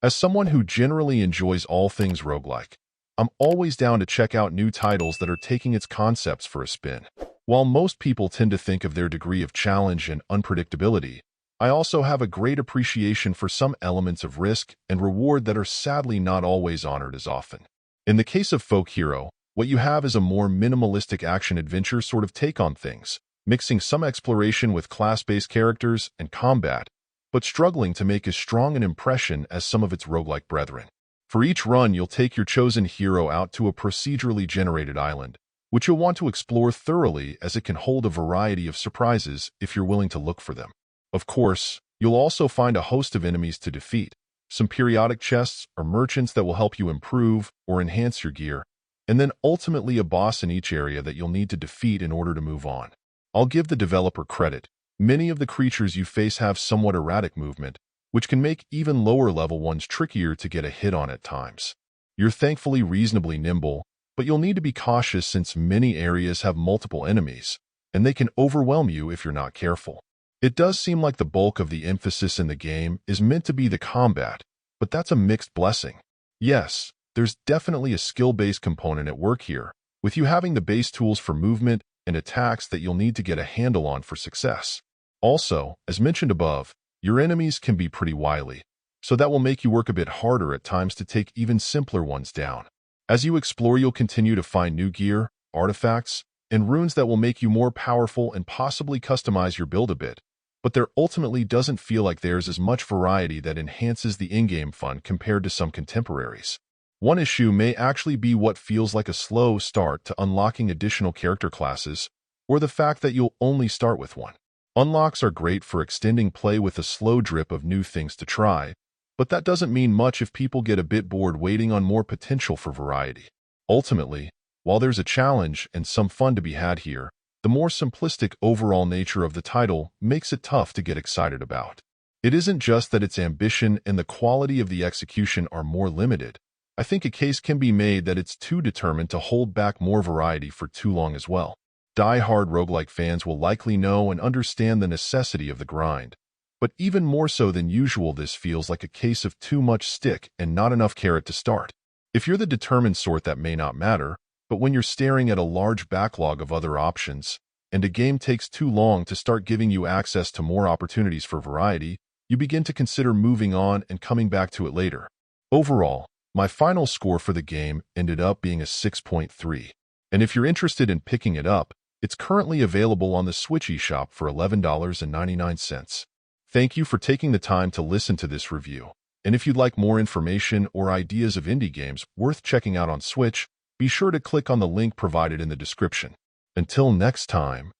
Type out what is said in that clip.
As someone who generally enjoys all things roguelike, I'm always down to check out new titles that are taking its concepts for a spin. While most people tend to think of their degree of challenge and unpredictability, I also have a great appreciation for some elements of risk and reward that are sadly not always honored as often. In the case of Folk Hero, what you have is a more minimalistic action-adventure sort of take on things, mixing some exploration with class-based characters and combat, but struggling to make as strong an impression as some of its roguelike brethren. For each run, you'll take your chosen hero out to a procedurally generated island, which you'll want to explore thoroughly as it can hold a variety of surprises if you're willing to look for them. Of course, you'll also find a host of enemies to defeat, some periodic chests or merchants that will help you improve or enhance your gear, and then ultimately a boss in each area that you'll need to defeat in order to move on. I'll give the developer credit. Many of the creatures you face have somewhat erratic movement, which can make even lower-level ones trickier to get a hit on at times. You're thankfully reasonably nimble, but you'll need to be cautious since many areas have multiple enemies, and they can overwhelm you if you're not careful. It does seem like the bulk of the emphasis in the game is meant to be the combat, but that's a mixed blessing. Yes, there's definitely a skill-based component at work here, with you having the base tools for movement and attacks that you'll need to get a handle on for success. Also, as mentioned above, your enemies can be pretty wily, so that will make you work a bit harder at times to take even simpler ones down. As you explore, you'll continue to find new gear, artifacts, and runes that will make you more powerful and possibly customize your build a bit, but there ultimately doesn't feel like there's as much variety that enhances the in-game fun compared to some contemporaries. One issue may actually be what feels like a slow start to unlocking additional character classes, or the fact that you'll only start with one. Unlocks are great for extending play with a slow drip of new things to try, but that doesn't mean much if people get a bit bored waiting on more potential for variety. Ultimately, while there's a challenge and some fun to be had here, the more simplistic overall nature of the title makes it tough to get excited about. It isn't just that its ambition and the quality of the execution are more limited. I think a case can be made that it's too determined to hold back more variety for too long as well. Die-hard roguelike fans will likely know and understand the necessity of the grind, but even more so than usual, this feels like a case of too much stick and not enough carrot to start. If you're the determined sort, that may not matter, but when you're staring at a large backlog of other options, and a game takes too long to start giving you access to more opportunities for variety, you begin to consider moving on and coming back to it later. Overall, my final score for the game ended up being a 6.3, and if you're interested in picking it up, it's currently available on the Switch eShop for $11.99. Thank you for taking the time to listen to this review, and if you'd like more information or ideas of indie games worth checking out on Switch, be sure to click on the link provided in the description. Until next time.